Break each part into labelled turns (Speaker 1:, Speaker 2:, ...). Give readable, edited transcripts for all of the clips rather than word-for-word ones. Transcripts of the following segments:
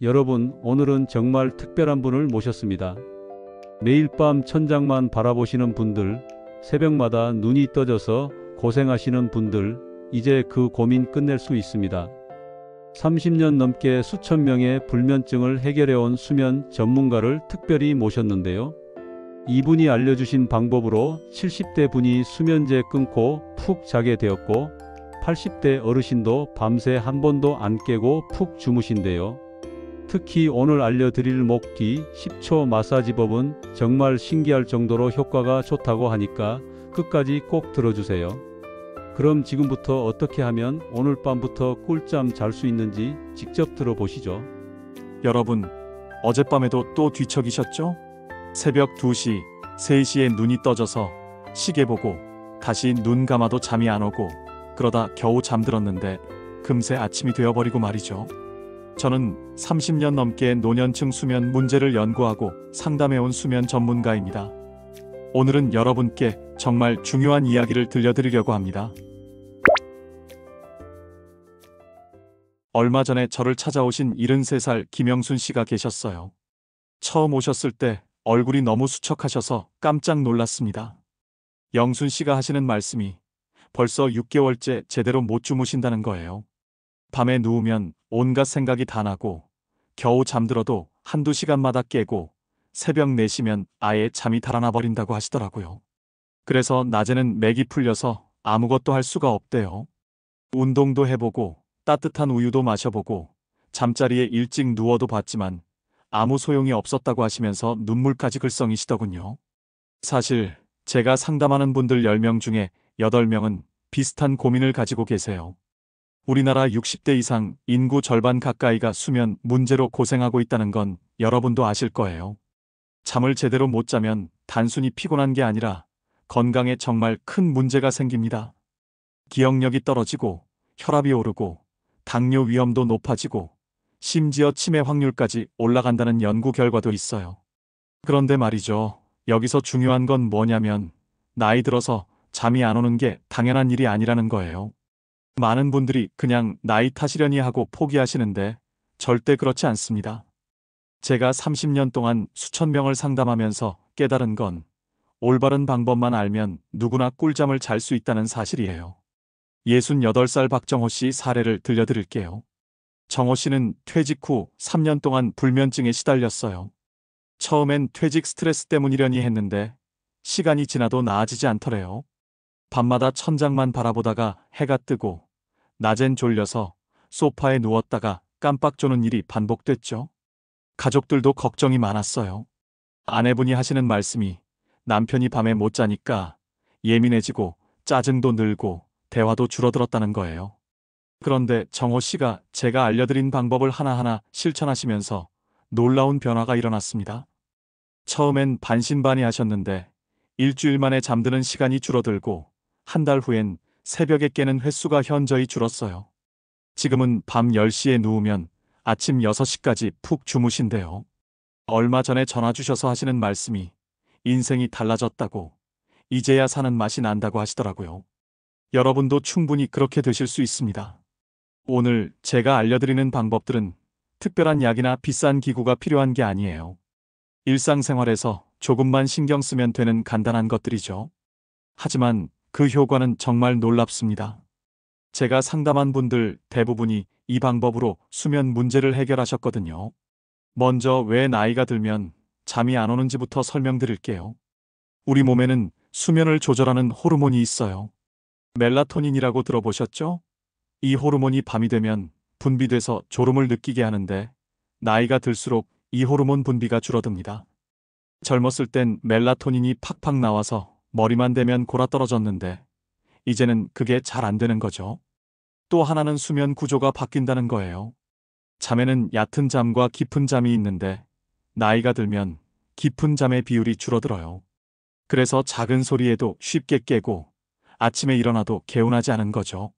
Speaker 1: 여러분, 오늘은 정말 특별한 분을 모셨습니다. 매일 밤 천장만 바라보시는 분들, 새벽마다 눈이 떠져서 고생하시는 분들, 이제 그 고민 끝낼 수 있습니다. 30년 넘게 수천 명의 불면증을 해결해온 수면 전문가를 특별히 모셨는데요. 이분이 알려주신 방법으로 70대 분이 수면제 끊고 푹 자게 되었고, 80대 어르신도 밤새 한 번도 안 깨고 푹 주무신대요. 특히 오늘 알려드릴 목 뒤 10초 마사지법은 정말 신기할 정도로 효과가 좋다고 하니까 끝까지 꼭 들어주세요. 그럼 지금부터 어떻게 하면 오늘 밤부터 꿀잠 잘 수 있는지 직접 들어보시죠.
Speaker 2: 여러분, 어젯밤에도 또 뒤척이셨죠? 새벽 2시, 3시에 눈이 떠져서 시계 보고 다시 눈 감아도 잠이 안 오고 그러다 겨우 잠들었는데 금세 아침이 되어버리고 말이죠. 저는 30년 넘게 노년층 수면 문제를 연구하고 상담해온 수면 전문가입니다. 오늘은 여러분께 정말 중요한 이야기를 들려드리려고 합니다. 얼마 전에 저를 찾아오신 73살 김영순 씨가 계셨어요. 처음 오셨을 때 얼굴이 너무 수척하셔서 깜짝 놀랐습니다. 영순 씨가 하시는 말씀이 벌써 6개월째 제대로 못 주무신다는 거예요. 밤에 누우면 온갖 생각이 다 나고 겨우 잠들어도 한두 시간마다 깨고 새벽 4시면 아예 잠이 달아나 버린다고 하시더라고요. 그래서 낮에는 맥이 풀려서 아무것도 할 수가 없대요. 운동도 해보고 따뜻한 우유도 마셔보고 잠자리에 일찍 누워도 봤지만 아무 소용이 없었다고 하시면서 눈물까지 글썽이시더군요. 사실 제가 상담하는 분들 10명 중에 8명은 비슷한 고민을 가지고 계세요. 우리나라 60대 이상 인구 절반 가까이가 수면 문제로 고생하고 있다는 건 여러분도 아실 거예요. 잠을 제대로 못 자면 단순히 피곤한 게 아니라 건강에 정말 큰 문제가 생깁니다. 기억력이 떨어지고 혈압이 오르고 당뇨 위험도 높아지고 심지어 치매 확률까지 올라간다는 연구 결과도 있어요. 그런데 말이죠. 여기서 중요한 건 뭐냐면 나이 들어서 잠이 안 오는 게 당연한 일이 아니라는 거예요. 많은 분들이 그냥 나이 탓이려니 하고 포기하시는데 절대 그렇지 않습니다. 제가 30년 동안 수천 명을 상담하면서 깨달은 건 올바른 방법만 알면 누구나 꿀잠을 잘 수 있다는 사실이에요. 68살 박정호 씨 사례를 들려드릴게요. 정호 씨는 퇴직 후 3년 동안 불면증에 시달렸어요. 처음엔 퇴직 스트레스 때문이려니 했는데 시간이 지나도 나아지지 않더래요. 밤마다 천장만 바라보다가 해가 뜨고 낮엔 졸려서 소파에 누웠다가 깜빡 조는 일이 반복됐죠. 가족들도 걱정이 많았어요. 아내분이 하시는 말씀이 남편이 밤에 못 자니까 예민해지고 짜증도 늘고 대화도 줄어들었다는 거예요. 그런데 정호 씨가 제가 알려드린 방법을 하나하나 실천하시면서 놀라운 변화가 일어났습니다. 처음엔 반신반의하셨는데 일주일 만에 잠드는 시간이 줄어들고 한 달 후엔 새벽에 깨는 횟수가 현저히 줄었어요. 지금은 밤 10시에 누우면 아침 6시까지 푹 주무신대요. 얼마 전에 전화 주셔서 하시는 말씀이 인생이 달라졌다고, 이제야 사는 맛이 난다고 하시더라고요. 여러분도 충분히 그렇게 되실 수 있습니다. 오늘 제가 알려드리는 방법들은 특별한 약이나 비싼 기구가 필요한 게 아니에요. 일상생활에서 조금만 신경 쓰면 되는 간단한 것들이죠. 하지만 그 효과는 정말 놀랍습니다. 제가 상담한 분들 대부분이 이 방법으로 수면 문제를 해결하셨거든요. 먼저 왜 나이가 들면 잠이 안 오는지부터 설명드릴게요. 우리 몸에는 수면을 조절하는 호르몬이 있어요. 멜라토닌이라고 들어보셨죠? 이 호르몬이 밤이 되면 분비돼서 졸음을 느끼게 하는데 나이가 들수록 이 호르몬 분비가 줄어듭니다. 젊었을 땐 멜라토닌이 팍팍 나와서 머리만 대면 골아떨어졌는데 이제는 그게 잘 안 되는 거죠. 또 하나는 수면 구조가 바뀐다는 거예요. 잠에는 얕은 잠과 깊은 잠이 있는데 나이가 들면 깊은 잠의 비율이 줄어들어요. 그래서 작은 소리에도 쉽게 깨고 아침에 일어나도 개운하지 않은 거죠.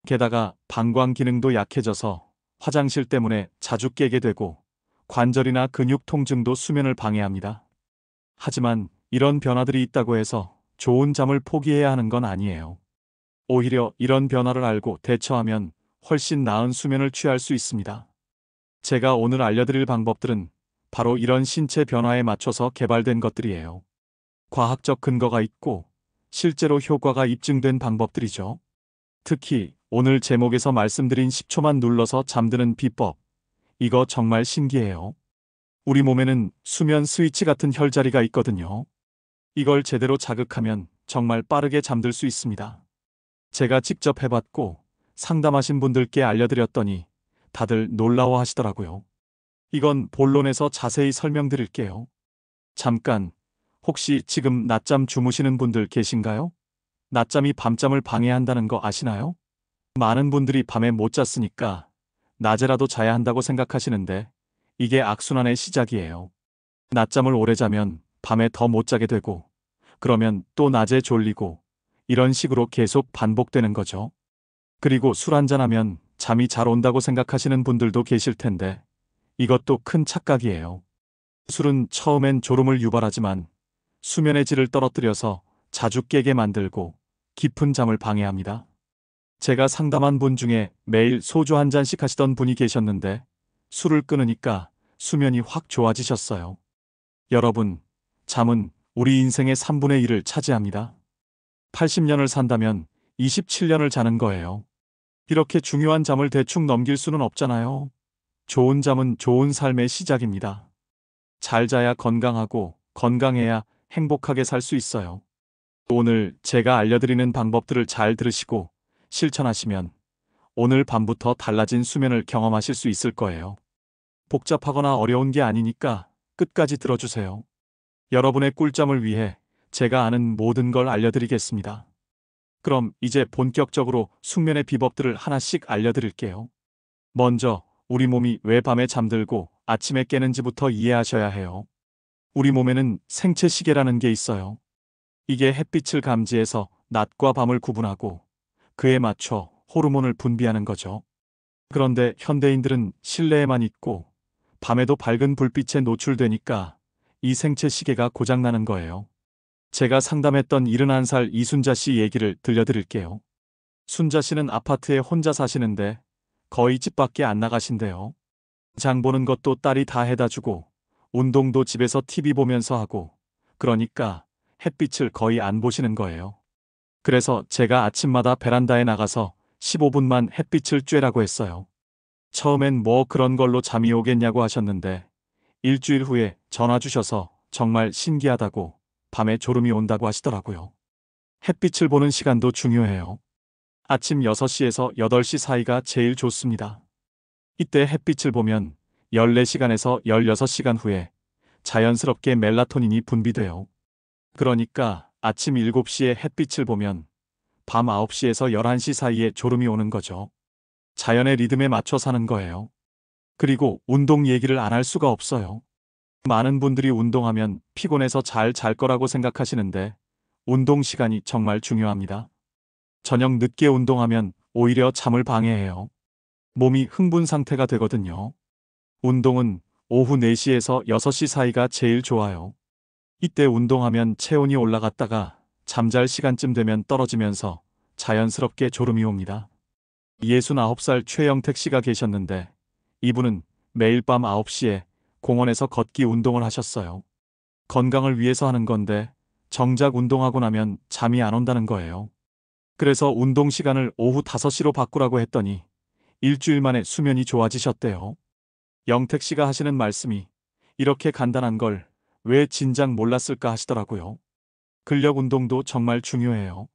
Speaker 2: 게다가 방광 기능도 약해져서 화장실 때문에 자주 깨게 되고 관절이나 근육 통증도 수면을 방해합니다. 하지만 이런 변화들이 있다고 해서 좋은 잠을 포기해야 하는 건 아니에요. 오히려 이런 변화를 알고 대처하면 훨씬 나은 수면을 취할 수 있습니다. 제가 오늘 알려드릴 방법들은 바로 이런 신체 변화에 맞춰서 개발된 것들이에요. 과학적 근거가 있고 실제로 효과가 입증된 방법들이죠. 특히 오늘 제목에서 말씀드린 10초만 눌러서 잠드는 비법. 이거 정말 신기해요. 우리 몸에는 수면 스위치 같은 혈자리가 있거든요. 이걸 제대로 자극하면 정말 빠르게 잠들 수 있습니다. 제가 직접 해봤고 상담하신 분들께 알려드렸더니 다들 놀라워 하시더라고요. 이건 본론에서 자세히 설명드릴게요. 잠깐, 혹시 지금 낮잠 주무시는 분들 계신가요? 낮잠이 밤잠을 방해한다는 거 아시나요? 많은 분들이 밤에 못 잤으니까 낮에라도 자야 한다고 생각하시는데 이게 악순환의 시작이에요. 낮잠을 오래 자면 밤에 더 못 자게 되고 그러면 또 낮에 졸리고 이런 식으로 계속 반복되는 거죠. 그리고 술 한잔하면 잠이 잘 온다고 생각하시는 분들도 계실 텐데 이것도 큰 착각이에요. 술은 처음엔 졸음을 유발하지만 수면의 질을 떨어뜨려서 자주 깨게 만들고 깊은 잠을 방해합니다. 제가 상담한 분 중에 매일 소주 한 잔씩 하시던 분이 계셨는데 술을 끊으니까 수면이 확 좋아지셨어요. 여러분, 잠은 우리 인생의 3분의 1을 차지합니다. 80년을 산다면 27년을 자는 거예요. 이렇게 중요한 잠을 대충 넘길 수는 없잖아요. 좋은 잠은 좋은 삶의 시작입니다. 잘 자야 건강하고 건강해야 행복하게 살 수 있어요. 오늘 제가 알려드리는 방법들을 잘 들으시고 실천하시면 오늘 밤부터 달라진 수면을 경험하실 수 있을 거예요. 복잡하거나 어려운 게 아니니까 끝까지 들어주세요. 여러분의 꿀잠을 위해 제가 아는 모든 걸 알려드리겠습니다. 그럼 이제 본격적으로 숙면의 비법들을 하나씩 알려드릴게요. 먼저 우리 몸이 왜 밤에 잠들고 아침에 깨는지부터 이해하셔야 해요. 우리 몸에는 생체 시계라는 게 있어요. 이게 햇빛을 감지해서 낮과 밤을 구분하고 그에 맞춰 호르몬을 분비하는 거죠. 그런데 현대인들은 실내에만 있고 밤에도 밝은 불빛에 노출되니까 이 생체 시계가 고장나는 거예요. 제가 상담했던 71살 이순자 씨 얘기를 들려드릴게요. 순자 씨는 아파트에 혼자 사시는데 거의 집 밖에 안 나가신대요. 장 보는 것도 딸이 다 해다 주고 운동도 집에서 TV 보면서 하고 그러니까 햇빛을 거의 안 보시는 거예요. 그래서 제가 아침마다 베란다에 나가서 15분만 햇빛을 쬐라고 했어요. 처음엔 뭐 그런 걸로 잠이 오겠냐고 하셨는데 일주일 후에 전화 주셔서 정말 신기하다고 밤에 졸음이 온다고 하시더라고요. 햇빛을 보는 시간도 중요해요. 아침 6시에서 8시 사이가 제일 좋습니다. 이때 햇빛을 보면 14시간에서 16시간 후에 자연스럽게 멜라토닌이 분비돼요. 그러니까 아침 7시에 햇빛을 보면 밤 9시에서 11시 사이에 졸음이 오는 거죠. 자연의 리듬에 맞춰 사는 거예요. 그리고 운동 얘기를 안 할 수가 없어요. 많은 분들이 운동하면 피곤해서 잘 잘 거라고 생각하시는데 운동 시간이 정말 중요합니다. 저녁 늦게 운동하면 오히려 잠을 방해해요. 몸이 흥분 상태가 되거든요. 운동은 오후 4시에서 6시 사이가 제일 좋아요. 이때 운동하면 체온이 올라갔다가 잠잘 시간쯤 되면 떨어지면서 자연스럽게 졸음이 옵니다. 69살 최영택 씨가 계셨는데 이분은 매일 밤 9시에 공원에서 걷기 운동을 하셨어요. 건강을 위해서 하는 건데 정작 운동하고 나면 잠이 안 온다는 거예요. 그래서 운동 시간을 오후 5시로 바꾸라고 했더니 일주일 만에 수면이 좋아지셨대요. 영택 씨가 하시는 말씀이 이렇게 간단한 걸 왜 진작 몰랐을까 하시더라고요. 근력 운동도 정말 중요해요.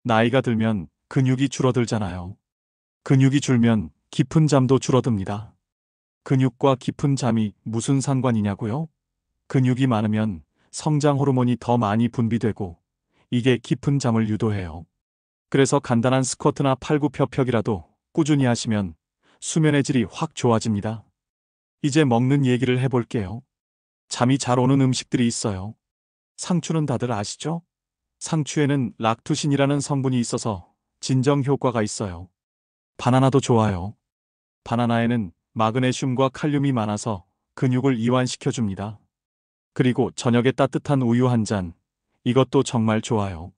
Speaker 2: 나이가 들면 근육이 줄어들잖아요. 근육이 줄면 깊은 잠도 줄어듭니다. 근육과 깊은 잠이 무슨 상관이냐고요? 근육이 많으면 성장 호르몬이 더 많이 분비되고 이게 깊은 잠을 유도해요. 그래서 간단한 스쿼트나 팔굽혀펴기라도 꾸준히 하시면 수면의 질이 확 좋아집니다. 이제 먹는 얘기를 해볼게요. 잠이 잘 오는 음식들이 있어요. 상추는 다들 아시죠? 상추에는 락투신이라는 성분이 있어서 진정 효과가 있어요. 바나나도 좋아요. 바나나에는 마그네슘과 칼륨이 많아서 근육을 이완시켜줍니다. 그리고 저녁에 따뜻한 우유 한 잔, 이것도 정말 좋아요.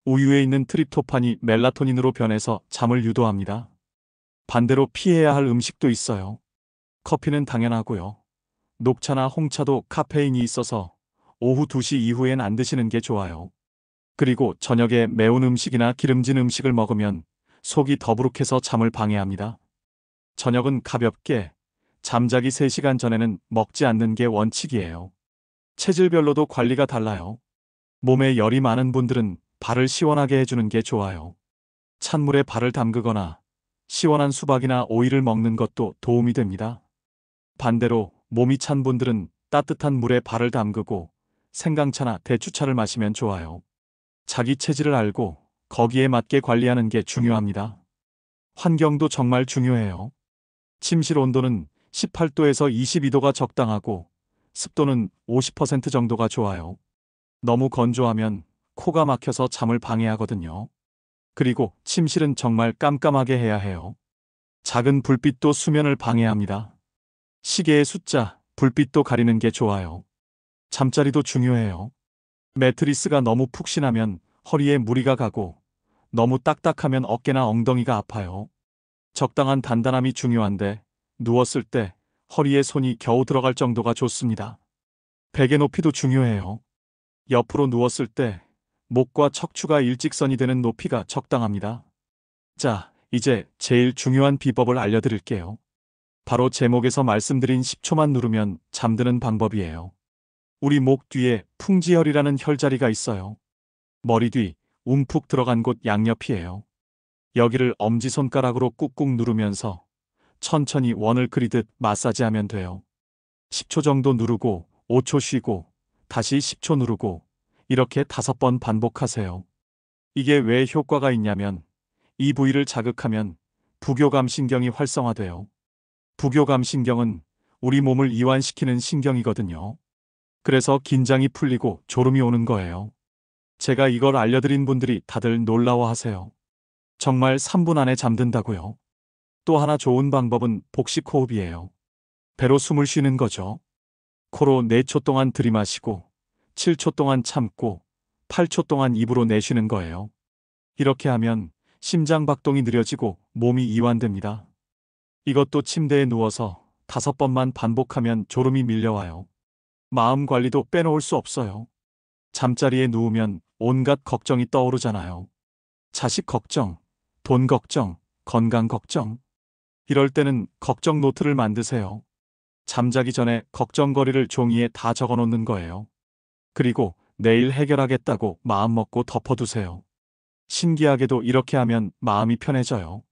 Speaker 2: 우유에 있는 트립토판이 멜라토닌으로 변해서 잠을 유도합니다. 반대로 피해야 할 음식도 있어요. 커피는 당연하고요. 녹차나 홍차도 카페인이 있어서 오후 2시 이후엔 안 드시는 게 좋아요. 그리고 저녁에 매운 음식이나 기름진 음식을 먹으면 속이 더부룩해서 잠을 방해합니다. 저녁은 가볍게, 잠자기 3시간 전에는 먹지 않는 게 원칙이에요. 체질별로도 관리가 달라요. 몸에 열이 많은 분들은 발을 시원하게 해주는 게 좋아요. 찬물에 발을 담그거나 시원한 수박이나 오이를 먹는 것도 도움이 됩니다. 반대로 몸이 찬 분들은 따뜻한 물에 발을 담그고 생강차나 대추차를 마시면 좋아요. 자기 체질을 알고 거기에 맞게 관리하는 게 중요합니다. 환경도 정말 중요해요. 침실 온도는 18도에서 22도가 적당하고 습도는 50% 정도가 좋아요. 너무 건조하면 코가 막혀서 잠을 방해하거든요. 그리고 침실은 정말 깜깜하게 해야 해요. 작은 불빛도 수면을 방해합니다. 시계의 숫자, 불빛도 가리는 게 좋아요. 잠자리도 중요해요. 매트리스가 너무 푹신하면 허리에 무리가 가고 너무 딱딱하면 어깨나 엉덩이가 아파요. 적당한 단단함이 중요한데 누웠을 때 허리에 손이 겨우 들어갈 정도가 좋습니다. 베개 높이도 중요해요. 옆으로 누웠을 때 목과 척추가 일직선이 되는 높이가 적당합니다. 자, 이제 제일 중요한 비법을 알려드릴게요. 바로 제목에서 말씀드린 10초만 누르면 잠드는 방법이에요. 우리 목 뒤에 풍지혈이라는 혈자리가 있어요. 머리 뒤 움푹 들어간 곳 양옆이에요. 여기를 엄지손가락으로 꾹꾹 누르면서 천천히 원을 그리듯 마사지하면 돼요. 10초 정도 누르고 5초 쉬고 다시 10초 누르고 이렇게 5번 반복하세요. 이게 왜 효과가 있냐면 이 부위를 자극하면 부교감신경이 활성화돼요. 부교감신경은 우리 몸을 이완시키는 신경이거든요. 그래서 긴장이 풀리고 졸음이 오는 거예요. 제가 이걸 알려드린 분들이 다들 놀라워하세요. 정말 3분 안에 잠든다고요. 또 하나 좋은 방법은 복식 호흡이에요. 배로 숨을 쉬는 거죠. 코로 4초 동안 들이마시고 7초 동안 참고 8초 동안 입으로 내쉬는 거예요. 이렇게 하면 심장 박동이 느려지고 몸이 이완됩니다. 이것도 침대에 누워서 5번만 반복하면 졸음이 밀려와요. 마음 관리도 빼놓을 수 없어요. 잠자리에 누우면 온갖 걱정이 떠오르잖아요. 자식 걱정, 돈 걱정, 건강 걱정. 이럴 때는 걱정 노트를 만드세요. 잠자기 전에 걱정거리를 종이에 다 적어 놓는 거예요. 그리고 내일 해결하겠다고 마음먹고 덮어두세요. 신기하게도 이렇게 하면 마음이 편해져요.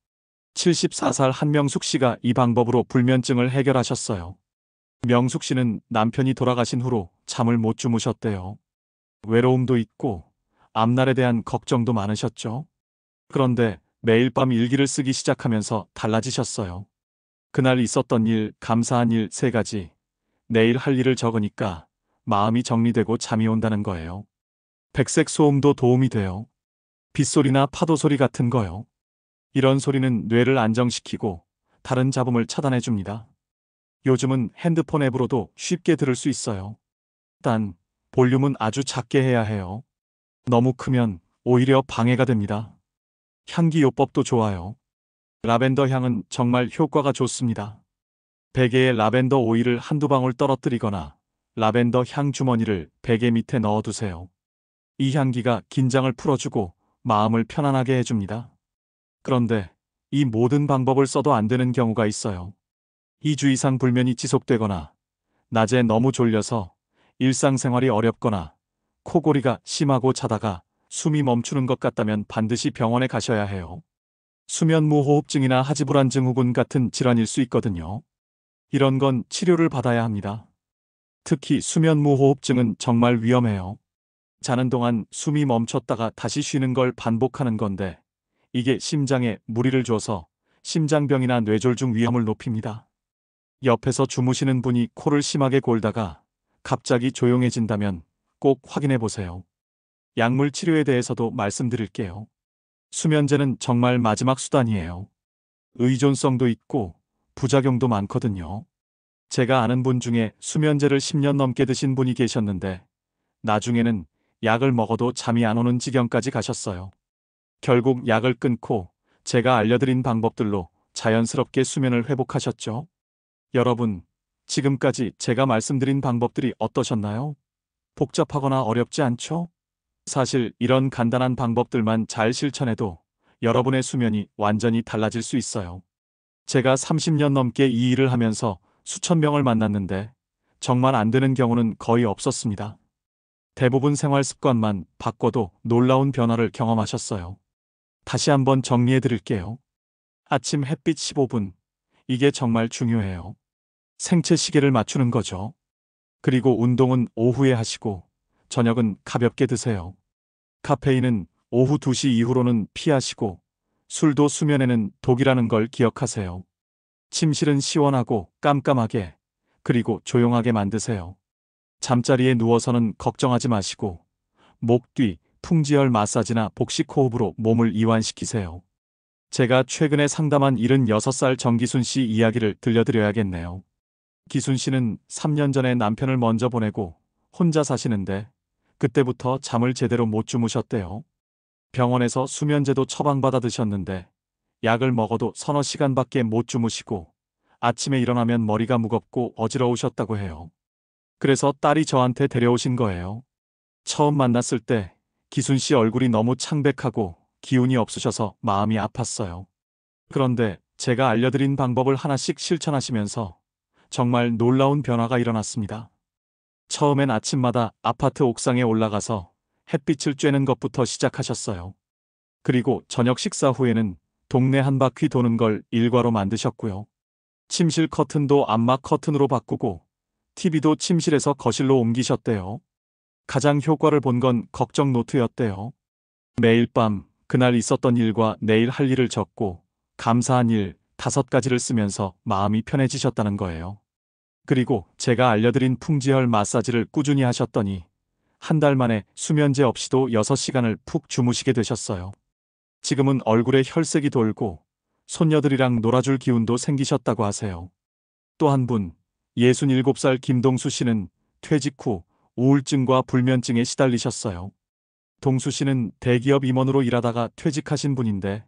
Speaker 2: 74살 한명숙 씨가 이 방법으로 불면증을 해결하셨어요. 명숙 씨는 남편이 돌아가신 후로 잠을 못 주무셨대요. 외로움도 있고 앞날에 대한 걱정도 많으셨죠. 그런데 매일 밤 일기를 쓰기 시작하면서 달라지셨어요. 그날 있었던 일, 감사한 일 3가지, 내일 할 일을 적으니까 마음이 정리되고 잠이 온다는 거예요. 백색 소음도 도움이 돼요. 빗소리나 파도 소리 같은 거요. 이런 소리는 뇌를 안정시키고 다른 잡음을 차단해 줍니다. 요즘은 핸드폰 앱으로도 쉽게 들을 수 있어요. 단, 볼륨은 아주 작게 해야 해요. 너무 크면 오히려 방해가 됩니다. 향기요법도 좋아요. 라벤더 향은 정말 효과가 좋습니다. 베개에 라벤더 오일을 한두 방울 떨어뜨리거나 라벤더 향 주머니를 베개 밑에 넣어두세요. 이 향기가 긴장을 풀어주고 마음을 편안하게 해줍니다. 그런데 이 모든 방법을 써도 안 되는 경우가 있어요. 2주 이상 불면이 지속되거나 낮에 너무 졸려서 일상생활이 어렵거나 코골이가 심하고 자다가 숨이 멈추는 것 같다면 반드시 병원에 가셔야 해요. 수면무호흡증이나 하지불안 증후군 같은 질환일 수 있거든요. 이런 건 치료를 받아야 합니다. 특히 수면무호흡증은 정말 위험해요. 자는 동안 숨이 멈췄다가 다시 쉬는 걸 반복하는 건데 이게 심장에 무리를 줘서 심장병이나 뇌졸중 위험을 높입니다. 옆에서 주무시는 분이 코를 심하게 골다가 갑자기 조용해진다면 꼭 확인해 보세요. 약물 치료에 대해서도 말씀드릴게요. 수면제는 정말 마지막 수단이에요. 의존성도 있고 부작용도 많거든요. 제가 아는 분 중에 수면제를 10년 넘게 드신 분이 계셨는데 나중에는 약을 먹어도 잠이 안 오는 지경까지 가셨어요. 결국 약을 끊고 제가 알려드린 방법들로 자연스럽게 수면을 회복하셨죠. 여러분, 지금까지 제가 말씀드린 방법들이 어떠셨나요? 복잡하거나 어렵지 않죠? 사실 이런 간단한 방법들만 잘 실천해도 여러분의 수면이 완전히 달라질 수 있어요. 제가 30년 넘게 이 일을 하면서 수천 명을 만났는데 정말 안 되는 경우는 거의 없었습니다. 대부분 생활 습관만 바꿔도 놀라운 변화를 경험하셨어요. 다시 한번 정리해 드릴게요. 아침 햇빛 15분. 이게 정말 중요해요. 생체 시계를 맞추는 거죠. 그리고 운동은 오후에 하시고 저녁은 가볍게 드세요. 카페인은 오후 2시 이후로는 피하시고 술도 수면에는 독이라는 걸 기억하세요. 침실은 시원하고 깜깜하게 그리고 조용하게 만드세요. 잠자리에 누워서는 걱정하지 마시고 목 뒤 풍지열 마사지나 복식 호흡으로 몸을 이완시키세요. 제가 최근에 상담한 76살 정기순 씨 이야기를 들려드려야겠네요. 기순 씨는 3년 전에 남편을 먼저 보내고 혼자 사시는데 그때부터 잠을 제대로 못 주무셨대요. 병원에서 수면제도 처방받아 드셨는데 약을 먹어도 서너 시간밖에 못 주무시고 아침에 일어나면 머리가 무겁고 어지러우셨다고 해요. 그래서 딸이 저한테 데려오신 거예요. 처음 만났을 때 기순 씨 얼굴이 너무 창백하고 기운이 없으셔서 마음이 아팠어요. 그런데 제가 알려드린 방법을 하나씩 실천하시면서 정말 놀라운 변화가 일어났습니다. 처음엔 아침마다 아파트 옥상에 올라가서 햇빛을 쬐는 것부터 시작하셨어요. 그리고 저녁 식사 후에는 동네 한 바퀴 도는 걸 일과로 만드셨고요. 침실 커튼도 암막 커튼으로 바꾸고 TV도 침실에서 거실로 옮기셨대요. 가장 효과를 본 건 걱정 노트였대요. 매일 밤 그날 있었던 일과 내일 할 일을 적고 감사한 일 5가지를 쓰면서 마음이 편해지셨다는 거예요. 그리고 제가 알려드린 풍지혈 마사지를 꾸준히 하셨더니 한 달 만에 수면제 없이도 6시간을 푹 주무시게 되셨어요. 지금은 얼굴에 혈색이 돌고 손녀들이랑 놀아줄 기운도 생기셨다고 하세요. 또 한 분, 67살 김동수 씨는 퇴직 후 우울증과 불면증에 시달리셨어요. 동수 씨는 대기업 임원으로 일하다가 퇴직하신 분인데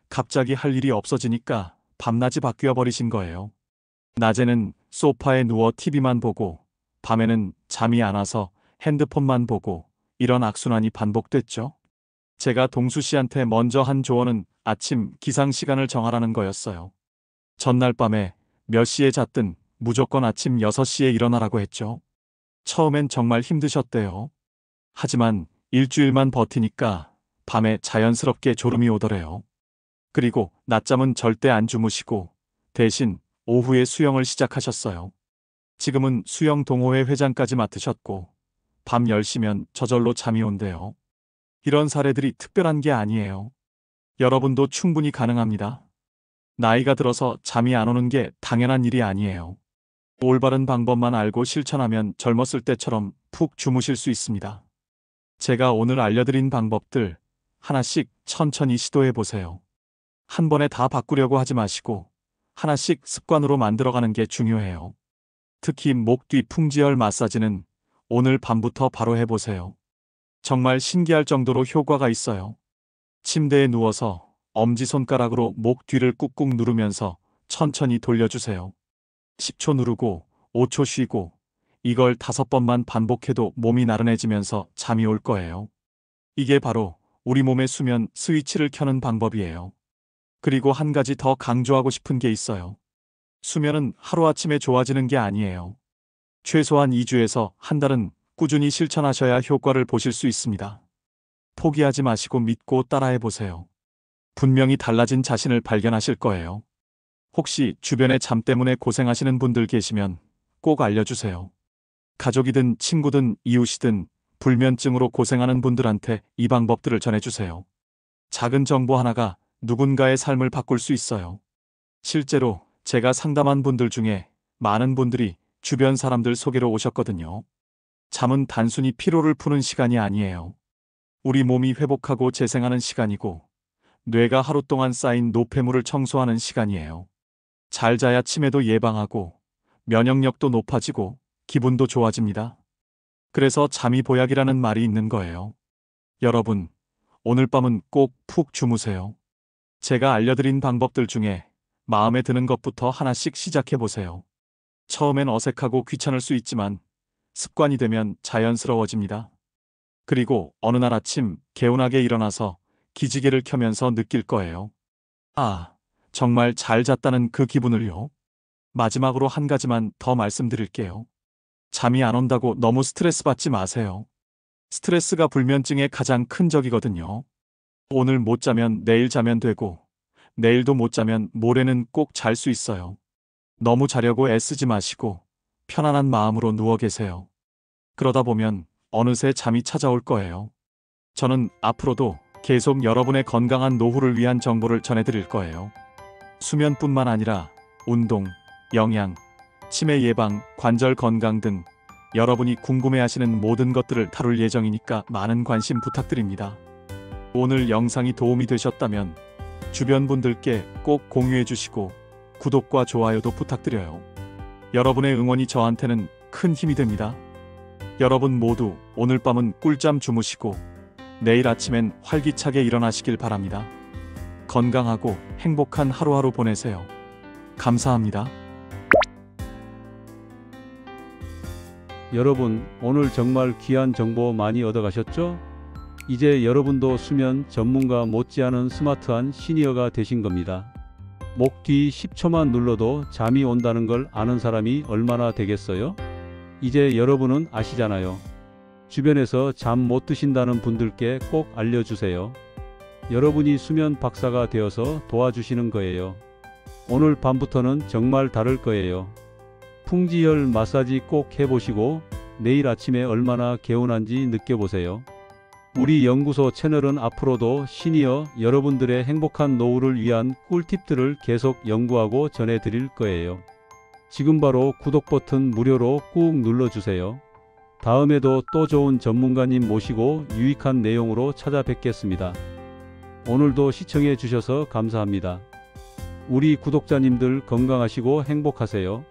Speaker 2: 갑자기 할 일이 없어지니까 밤낮이 바뀌어 버리신 거예요. 낮에는 소파에 누워 TV만 보고 밤에는 잠이 안 와서 핸드폰만 보고 이런 악순환이 반복됐죠. 제가 동수 씨한테 먼저 한 조언은 아침 기상 시간을 정하라는 거였어요. 전날 밤에 몇 시에 잤든 무조건 아침 6시에 일어나라고 했죠. 처음엔 정말 힘드셨대요. 하지만 일주일만 버티니까 밤에 자연스럽게 졸음이 오더래요. 그리고 낮잠은 절대 안 주무시고 대신 오후에 수영을 시작하셨어요. 지금은 수영 동호회 회장까지 맡으셨고 밤 10시면 저절로 잠이 온대요. 이런 사례들이 특별한 게 아니에요. 여러분도 충분히 가능합니다. 나이가 들어서 잠이 안 오는 게 당연한 일이 아니에요. 올바른 방법만 알고 실천하면 젊었을 때처럼 푹 주무실 수 있습니다. 제가 오늘 알려드린 방법들 하나씩 천천히 시도해 보세요. 한 번에 다 바꾸려고 하지 마시고 하나씩 습관으로 만들어가는 게 중요해요. 특히 목 뒤 풍지열 마사지는 오늘 밤부터 바로 해보세요. 정말 신기할 정도로 효과가 있어요. 침대에 누워서 엄지손가락으로 목 뒤를 꾹꾹 누르면서 천천히 돌려주세요. 10초 누르고 5초 쉬고 이걸 5번만 반복해도 몸이 나른해지면서 잠이 올 거예요. 이게 바로 우리 몸의 수면 스위치를 켜는 방법이에요. 그리고 한 가지 더 강조하고 싶은 게 있어요. 수면은 하루아침에 좋아지는 게 아니에요. 최소한 2주에서 한 달은 꾸준히 실천하셔야 효과를 보실 수 있습니다. 포기하지 마시고 믿고 따라해 보세요. 분명히 달라진 자신을 발견하실 거예요. 혹시 주변에 잠 때문에 고생하시는 분들 계시면 꼭 알려주세요. 가족이든 친구든 이웃이든 불면증으로 고생하는 분들한테 이 방법들을 전해주세요. 작은 정보 하나가 누군가의 삶을 바꿀 수 있어요. 실제로 제가 상담한 분들 중에 많은 분들이 주변 사람들 소개로 오셨거든요. 잠은 단순히 피로를 푸는 시간이 아니에요. 우리 몸이 회복하고 재생하는 시간이고 뇌가 하루 동안 쌓인 노폐물을 청소하는 시간이에요. 잘 자야 치매도 예방하고 면역력도 높아지고 기분도 좋아집니다. 그래서 잠이 보약이라는 말이 있는 거예요. 여러분, 오늘 밤은 꼭 푹 주무세요. 제가 알려드린 방법들 중에 마음에 드는 것부터 하나씩 시작해 보세요. 처음엔 어색하고 귀찮을 수 있지만 습관이 되면 자연스러워집니다. 그리고 어느 날 아침 개운하게 일어나서 기지개를 켜면서 느낄 거예요. 아, 정말 잘 잤다는 그 기분을요. 마지막으로 한 가지만 더 말씀드릴게요. 잠이 안 온다고 너무 스트레스 받지 마세요. 스트레스가 불면증의 가장 큰 적이거든요. 오늘 못 자면 내일 자면 되고, 내일도 못 자면 모레는 꼭 잘 수 있어요. 너무 자려고 애쓰지 마시고 편안한 마음으로 누워 계세요. 그러다 보면 어느새 잠이 찾아올 거예요. 저는 앞으로도 계속 여러분의 건강한 노후를 위한 정보를 전해드릴 거예요. 수면뿐만 아니라 운동, 영양, 치매 예방, 관절 건강 등 여러분이 궁금해하시는 모든 것들을 다룰 예정이니까 많은 관심 부탁드립니다. 오늘 영상이 도움이 되셨다면 주변 분들께 꼭 공유해 주시고 구독과 좋아요도 부탁드려요. 여러분의 응원이 저한테는 큰 힘이 됩니다. 여러분 모두 오늘 밤은 꿀잠 주무시고 내일 아침엔 활기차게 일어나시길 바랍니다. 건강하고 행복한 하루하루 보내세요. 감사합니다.
Speaker 1: 여러분, 오늘 정말 귀한 정보 많이 얻어가셨죠? 이제 여러분도 수면 전문가 못지않은 스마트한 시니어가 되신 겁니다. 목 뒤 10초만 눌러도 잠이 온다는 걸 아는 사람이 얼마나 되겠어요? 이제 여러분은 아시잖아요. 주변에서 잠 못 드신다는 분들께 꼭 알려주세요. 여러분이 수면 박사가 되어서 도와주시는 거예요. 오늘 밤부터는 정말 다를 거예요. 풍지열 마사지 꼭 해보시고 내일 아침에 얼마나 개운한지 느껴보세요. 우리 연구소 채널은 앞으로도 시니어 여러분들의 행복한 노후를 위한 꿀팁들을 계속 연구하고 전해드릴 거예요. 지금 바로 구독 버튼 무료로 꾹 눌러주세요. 다음에도 또 좋은 전문가님 모시고 유익한 내용으로 찾아뵙겠습니다. 오늘도 시청해 주셔서 감사합니다. 우리 구독자님들 건강하시고 행복하세요.